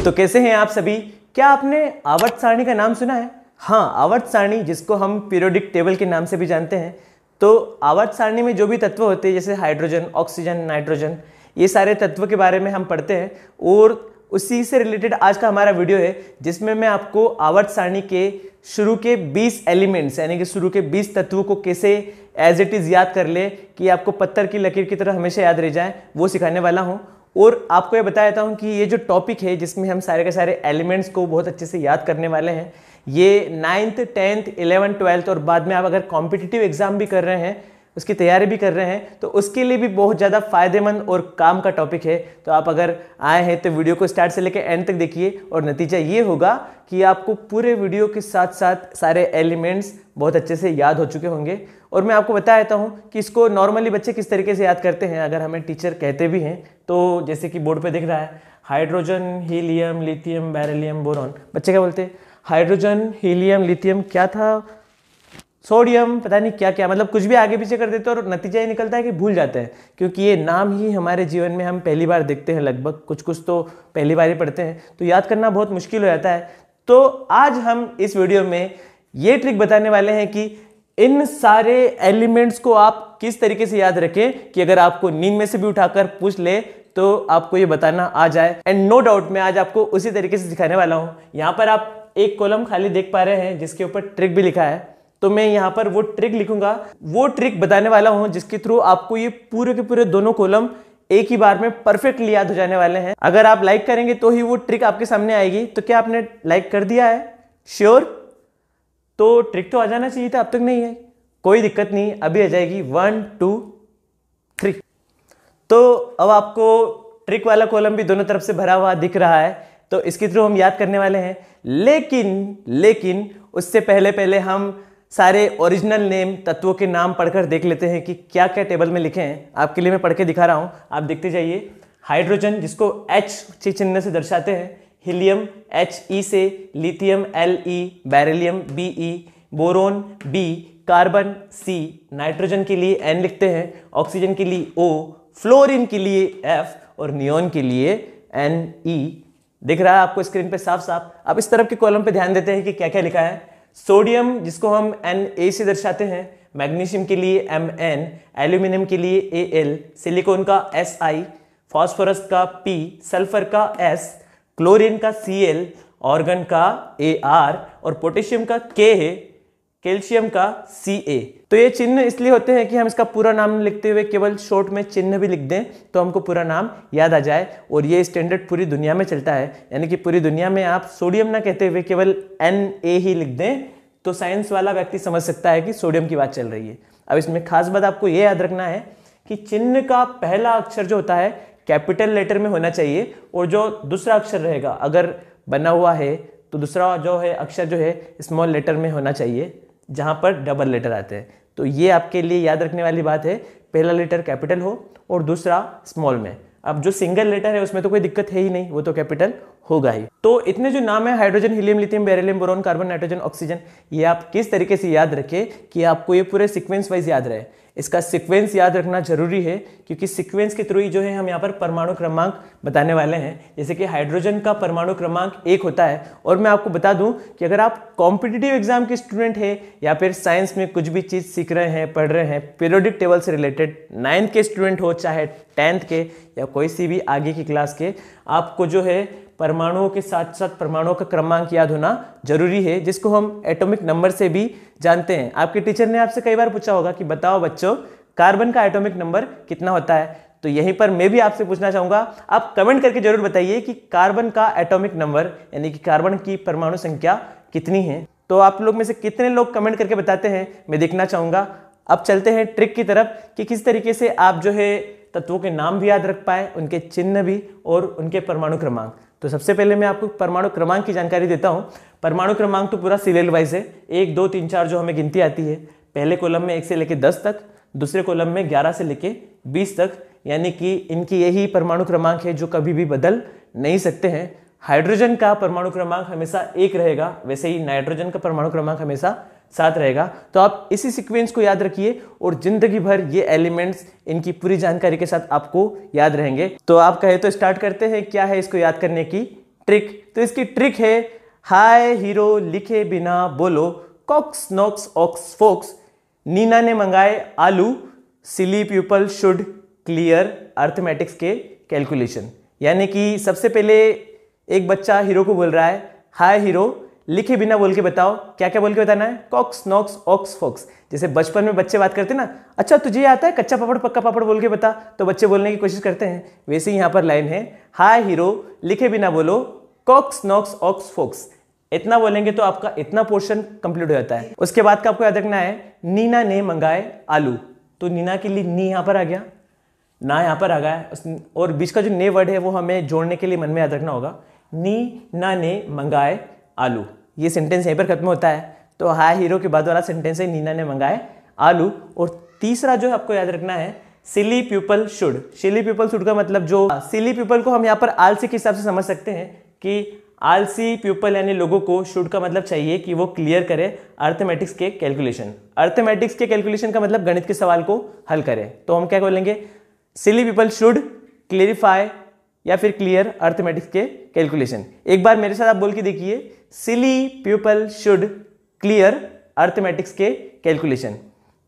तो कैसे हैं आप सभी? क्या आपने आवर्त सारणी का नाम सुना है? हाँ, आवर्त सारणी जिसको हम पीरियोडिक टेबल के नाम से भी जानते हैं। तो आवर्त सारणी में जो भी तत्व होते हैं जैसे हाइड्रोजन, ऑक्सीजन, नाइट्रोजन, ये सारे तत्व के बारे में हम पढ़ते हैं और उसी से रिलेटेड आज का हमारा वीडियो है जिसमें मैं आपको आवर्त सारणी के शुरू के 20 एलिमेंट्स यानी कि शुरू के 20 तत्वों को कैसे एज इट इज याद कर ले कि आपको पत्थर की लकीर की तरह हमेशा याद रह जाए, वो सिखाने वाला हूँ। और आपको ये बता देता हूँ कि ये जो टॉपिक है जिसमें हम सारे के सारे एलिमेंट्स को बहुत अच्छे से याद करने वाले हैं, ये 9th, 10th, 11th, 12th और बाद में आप अगर कॉम्पिटिटिव एग्जाम भी कर रहे हैं, उसकी तैयारी भी कर रहे हैं, तो उसके लिए भी बहुत ज़्यादा फायदेमंद और काम का टॉपिक है। तो आप अगर आए हैं तो वीडियो को स्टार्ट से लेकर एंड तक देखिए और नतीजा ये होगा कि आपको पूरे वीडियो के साथ साथ सारे एलिमेंट्स बहुत अच्छे से याद हो चुके होंगे। और मैं आपको बता देता हूँ कि इसको नॉर्मली बच्चे किस तरीके से याद करते हैं, अगर हमें टीचर कहते भी हैं तो जैसे कि बोर्ड पे दिख रहा है hydrogen, helium, lithium, beryllium, boron. बच्चे क्या बोलते हैं? हाइड्रोजन, हीलियम, लिथियम, क्या था, सोडियम, पता नहीं क्या क्या, मतलब कुछ भी आगे पीछे कर देते हैं और नतीजा ये निकलता है कि भूल जाते हैं, क्योंकि ये नाम ही हमारे जीवन में हम पहली बार देखते हैं, लगभग कुछ कुछ तो पहली बार ही पढ़ते हैं, तो याद करना बहुत मुश्किल हो जाता है। तो आज हम इस वीडियो में ये ट्रिक बताने वाले हैं कि इन सारे एलिमेंट्स को आप किस तरीके से याद रखें कि अगर आपको नींद में से भी उठाकर पूछ ले तो आपको ये बताना आ जाए। एंड नो डाउट मैं आज आपको उसी तरीके से सिखाने वाला हूं। यहां पर आप एक कॉलम खाली देख पा रहे हैं जिसके ऊपर ट्रिक भी लिखा है, तो मैं यहां पर वो ट्रिक लिखूंगा, वो ट्रिक बताने वाला हूं जिसके थ्रू आपको ये पूरे के पूरे दोनों कॉलम एक ही बार में परफेक्टली याद हो जाने वाले हैं। अगर आप लाइक करेंगे तो ही वो ट्रिक आपके सामने आएगी। तो क्या आपने लाइक कर दिया है? श्योर? तो ट्रिक तो आ जाना चाहिए था, अब तक नहीं है, कोई दिक्कत नहीं, अभी आ जाएगी। 1 2 3। तो अब आपको ट्रिक वाला कॉलम भी दोनों तरफ से भरा हुआ दिख रहा है, तो इसके थ्रू हम याद करने वाले हैं। लेकिन उससे पहले हम सारे ओरिजिनल नेम तत्वों के नाम पढ़कर देख लेते हैं कि क्या क्या टेबल में लिखे हैं। आपके लिए मैं पढ़ के दिखा रहा हूं, आप देखते जाइए। हाइड्रोजन जिसको H चिन्ह से दर्शाते हैं, हीलियम He से, lithium Le, beryllium Be, boron B, carbon C, nitrogen के लिए N लिखते हैं, ऑक्सीजन के लिए O, फ्लोरीन के लिए F और नियोन के लिए Ne। दिख रहा है आपको स्क्रीन पे साफ साफ। अब इस तरफ के कॉलम पे ध्यान देते हैं कि क्या क्या लिखा है। सोडियम जिसको हम Na से दर्शाते हैं, मैग्नीशियम के लिए Mn, एल्यूमिनियम के लिए Al, सिलिकॉन का Si, फास्फोरस का P, सल्फर का S, क्लोरीन का Cl, ऑर्गन का Ar और पोटेशियम का K है, कैल्शियम का Ca। तो ये चिन्ह इसलिए होते हैं कि हम इसका पूरा नाम लिखते हुए केवल शॉर्ट में चिन्ह भी लिख दें तो हमको पूरा नाम याद आ जाए। और ये स्टैंडर्ड पूरी दुनिया में चलता है, यानी कि पूरी दुनिया में आप सोडियम ना कहते हुए केवल Na ही लिख दें तो साइंस वाला व्यक्ति समझ सकता है कि सोडियम की बात चल रही है। अब इसमें खास बात आपको ये याद रखना है कि चिन्ह का पहला अक्षर जो होता है कैपिटल लेटर में होना चाहिए और जो दूसरा अक्षर रहेगा अगर बना हुआ है तो दूसरा जो है अक्षर जो है स्मॉल लेटर में होना चाहिए, जहां पर डबल लेटर आते हैं। तो ये आपके लिए याद रखने वाली बात है, पहला लेटर कैपिटल हो और दूसरा स्मॉल में। अब जो सिंगल लेटर है उसमें तो कोई दिक्कत है ही नहीं, वो तो कैपिटल होगा ही। तो इतने जो नाम है hydrogen, helium, lithium, beryllium, boron, carbon, nitrogen, oxygen, ये आप किस तरीके से याद रखें कि आपको ये पूरे सीक्वेंस वाइज याद रहे। इसका सीक्वेंस याद रखना जरूरी है क्योंकि सीक्वेंस के थ्रू ही जो है हम यहाँ पर परमाणु क्रमांक बताने वाले हैं। जैसे कि हाइड्रोजन का परमाणु क्रमांक 1 होता है। और मैं आपको बता दूं कि अगर आप कॉम्पिटिटिव एग्जाम के स्टूडेंट हैं या फिर साइंस में कुछ भी चीज़ सीख रहे हैं, पढ़ रहे हैं, पीरियोडिक टेबल से रिलेटेड 9th के स्टूडेंट हो चाहे 10th के या कोई सी भी आगे की क्लास के, आपको जो है परमाणुओं के साथ साथ परमाणुओं का क्रमांक याद होना जरूरी है, जिसको हम एटॉमिक नंबर से भी जानते हैं। आपके टीचर ने आपसे कई बार पूछा होगा कि बताओ बच्चों कार्बन का एटॉमिक नंबर कितना होता है, तो यहीं पर मैं भी आपसे पूछना चाहूंगा, आप कमेंट करके जरूर बताइए कि कार्बन का एटॉमिक नंबर यानी कि कार्बन की परमाणु संख्या कितनी है। तो आप लोग में से कितने लोग कमेंट करके बताते हैं, मैं देखना चाहूंगा। अब चलते हैं ट्रिक की तरफ कि किस तरीके से आप जो है तत्वों के नाम भी याद रख पाए, उनके चिन्ह भी और उनके परमाणु क्रमांक। तो सबसे पहले मैं आपको परमाणु क्रमांक की जानकारी देता हूं। परमाणु क्रमांक तो पूरा सीरियल वाइज है, 1 2 3 4 जो हमें गिनती आती है। पहले कॉलम में 1 से लेकर 10 तक, दूसरे कॉलम में 11 से लेकर 20 तक, यानी कि इनकी यही परमाणु क्रमांक है जो कभी भी बदल नहीं सकते हैं। हाइड्रोजन का परमाणु क्रमांक हमेशा 1 रहेगा, वैसे ही नाइट्रोजन का परमाणु क्रमांक हमेशा 7 रहेगा। तो आप इसी सीक्वेंस को याद रखिए और जिंदगी भर ये एलिमेंट्स इनकी पूरी जानकारी के साथ आपको याद रहेंगे। तो आप कहे तो स्टार्ट करते हैं, क्या है इसको याद करने की ट्रिक। तो इसकी ट्रिक है हाय हीरो लिखे बिना बोलो, cox knocks ox fox, Nina ने मंगाए आलू, silly people should clear arithmetics के कैलकुलेशन। यानी कि सबसे पहले एक बच्चा हीरो को बोल रहा है हाय हीरो लिखे बिना बोल के बताओ, क्या क्या बोल के बताना है, कॉक्स नॉक्स ऑक्स फोक्स। जैसे बचपन में बच्चे बात करते हैं ना, अच्छा तुझे आता है कच्चा पापड़ पक्का पापड़ बोल के बता, तो बच्चे बोलने की कोशिश करते हैं। वैसे ही यहाँ पर लाइन है हाय हीरो लिखे बिना बोलो, कॉक्स नॉक्स ऑक्स फोक्स। इतना बोलेंगे तो आपका इतना पोर्शन कंप्लीट हो जाता है। उसके बाद का आपको याद रखना है नीना ने मंगाए आलू, तो नीना के लिए नी यहाँ पर आ गया, ना यहाँ पर आ गया, और बीच का जो ने वर्ड है वो हमें जोड़ने के लिए मन में याद रखना होगा। नी ना ने मंगाए आलू, ये सेंटेंस यहीं पर खत्म होता है। तो हाय हीरो के बाद वाला सेंटेंस है नीना ने मंगाए आलू। और तीसरा जो आपको याद रखना है silly people should. Silly people should का मतलब जो सिली पीपल को हम यहाँ पर आलसी के हिसाब से समझ सकते हैं कि आलसी पीपल यानी लोगों को, शुड का मतलब चाहिए कि वो क्लियर करे अर्थमेटिक्स के कैलकुलेशन। अर्थमेटिक्स के कैलकुलेशन का मतलब गणित के सवाल को हल करे। तो हम क्या बोलेंगे, सिली पीपल शुड क्लियरिफाई या फिर क्लियर अर्थमेटिक्स के कैलकुलेशन। एक बार मेरे साथ आप बोल के देखिए, सिली पीपल शुड क्लियर अर्थमेटिक्स के कैलकुलेशन।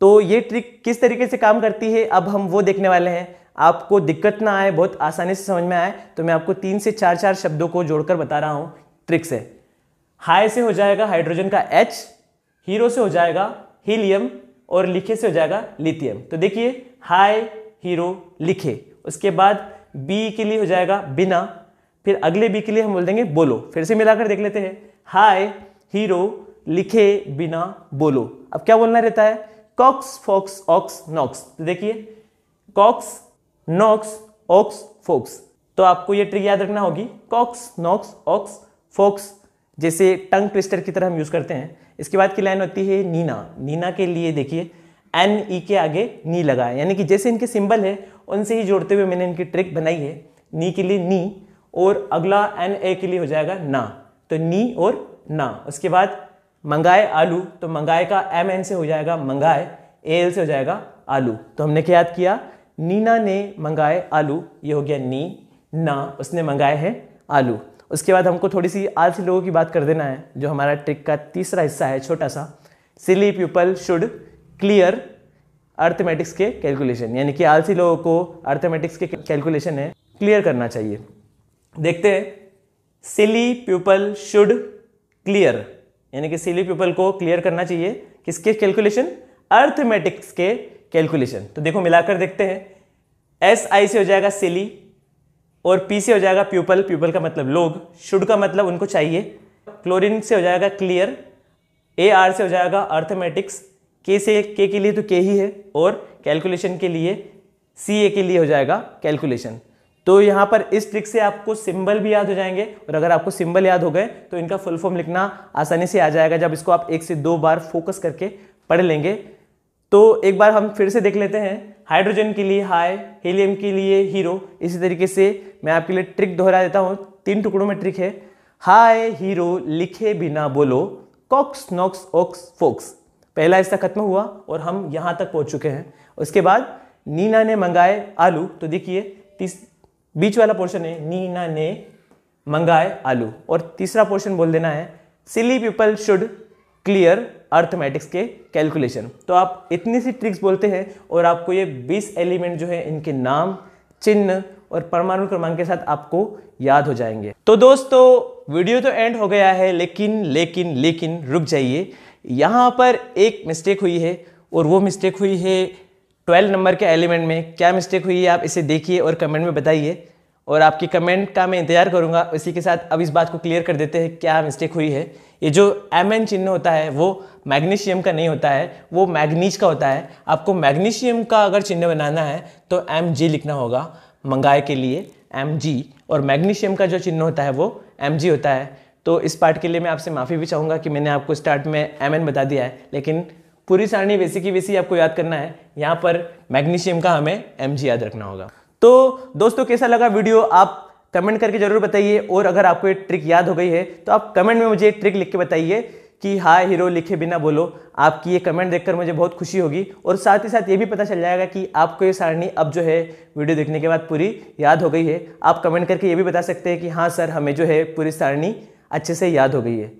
तो ये ट्रिक किस तरीके से काम करती है अब हम वो देखने वाले हैं। आपको दिक्कत ना आए, बहुत आसानी से समझ में आए, तो मैं आपको 3 से 4 शब्दों को जोड़कर बता रहा हूं ट्रिक से। हाई से हो जाएगा हाइड्रोजन का H, हीरो से हो जाएगा हीलियम, और लिखे से हो जाएगा लिथियम। तो देखिए हाई हीरो लिखे, उसके बाद बी के लिए हो जाएगा बिना, फिर अगले बी के लिए हम बोल देंगे बोलो। फिर से मिलाकर देख लेते हैं, हाय हीरो लिखे बिना बोलो। अब क्या बोलना रहता है, कॉक्स फोक्स ऑक्स नॉक्स। तो देखिए कॉक्स नॉक्स ऑक्स फोक्स, तो आपको ये ट्रिक याद रखना होगी, कॉक्स नॉक्स ऑक्स फोक्स, जैसे टंग ट्विस्टर की तरह हम यूज करते हैं। इसके बाद की लाइन होती है नीना। नीना के लिए देखिए एन ई के आगे नी लगा है, यानी कि जैसे इनके सिंबल है उनसे ही जोड़ते हुए मैंने इनकी ट्रिक बनाई है। नी के लिए नी, और अगला एन ए के लिए हो जाएगा ना, तो नी और ना। उसके बाद मंगाए आलू, तो मंगाए का एम एन से हो जाएगा मंगाए, ए एल से हो जाएगा आलू। तो हमने क्या याद किया, नीना ने मंगाए आलू, ये हो गया नी, ना उसने मंगाए हैं आलू। उसके बाद हमको थोड़ी सी आलसी लोगों की बात कर देना है, जो हमारा ट्रिक का तीसरा हिस्सा है छोटा सा, सिली पीपल शुड क्लियर अर्थमेटिक्स के कैलकुलेशन। यानी कि आलसी लोगों को अर्थमेटिक्स के कैलकुलेशन है क्लियर करना चाहिए। देखते हैं, सिली पीपल शुड क्लियर, यानी कि सिली पीपल को क्लियर करना चाहिए किसके कैलकुलेशन, अर्थमेटिक्स के कैलकुलेशन। तो देखो मिलाकर देखते हैं, एस आई से हो जाएगा सिली, और पी से हो जाएगा पीपल, पीपल का मतलब लोग, शुड का मतलब उनको चाहिए, क्लोरीन से हो जाएगा क्लियर, ए आर से हो जाएगा अर्थमेटिक्स, के से के के लिए तो के ही है, और कैलकुलेशन के लिए सी ए के लिए हो जाएगा कैलकुलेशन। तो यहाँ पर इस ट्रिक से आपको सिंबल भी याद हो जाएंगे, और अगर आपको सिंबल याद हो गए तो इनका फुल फॉर्म लिखना आसानी से आ जाएगा जब इसको आप 1 से 2 बार फोकस करके पढ़ लेंगे। तो एक बार हम फिर से देख लेते हैं, हाइड्रोजन के लिए हाई, हीलियम के लिए हीरो। इसी तरीके से मैं आपके लिए ट्रिक दोहरा देता हूँ, 3 टुकड़ों में ट्रिक है। हाय हीरो लिखे बिना बोलो, कॉक्स नॉक्स ऑक्स फोक्स। पहला हिस्सा खत्म हुआ और हम यहाँ तक पहुँच चुके हैं। उसके बाद नीना ने मंगाए आलू, तो देखिए बीच वाला पोर्शन है नीना ने मंगाए आलू, और तीसरा पोर्शन बोल देना है silly people should clear arithmetics के कैलकुलेशन। तो आप इतनी सी ट्रिक्स बोलते हैं और आपको ये 20 एलिमेंट जो है इनके नाम, चिन्ह और परमाणु क्रमांक के साथ आपको याद हो जाएंगे। तो दोस्तों वीडियो तो एंड हो गया है, लेकिन रुक जाइए, यहाँ पर एक मिस्टेक हुई है, और वो मिस्टेक हुई है 12 नंबर के एलिमेंट में। क्या मिस्टेक हुई है आप इसे देखिए और कमेंट में बताइए, और आपकी कमेंट का मैं इंतजार करूंगा। इसी के साथ अब इस बात को क्लियर कर देते हैं क्या मिस्टेक हुई है। ये जो Mn चिन्ह होता है वो मैग्नीशियम का नहीं होता है, वो मैग्नीज का होता है। आपको मैग्नीशियम का अगर चिन्ह बनाना है तो Mg लिखना होगा, मंगाए के लिए Mg, और मैग्नीशियम का जो चिन्ह होता है वो Mg होता है। तो इस पार्ट के लिए मैं आपसे माफ़ी भी चाहूँगा कि मैंने आपको स्टार्ट में Mn बता दिया है, लेकिन पूरी सारणी वैसी की वैसी आपको याद करना है। यहाँ पर मैग्नीशियम का हमें Mg याद रखना होगा। तो दोस्तों कैसा लगा वीडियो आप कमेंट करके जरूर बताइए, और अगर आपको ये ट्रिक याद हो गई है तो आप कमेंट में मुझे ट्रिक लिख के बताइए कि हाय हीरो लिखे बिना बोलो। आपकी ये कमेंट देखकर मुझे बहुत खुशी होगी और साथ ही साथ ये भी पता चल जाएगा कि आपको ये सारणी अब जो है वीडियो देखने के बाद पूरी याद हो गई है। आप कमेंट करके ये भी बता सकते हैं कि हाँ सर, हमें जो है पूरी सारणी अच्छे से याद हो गई है।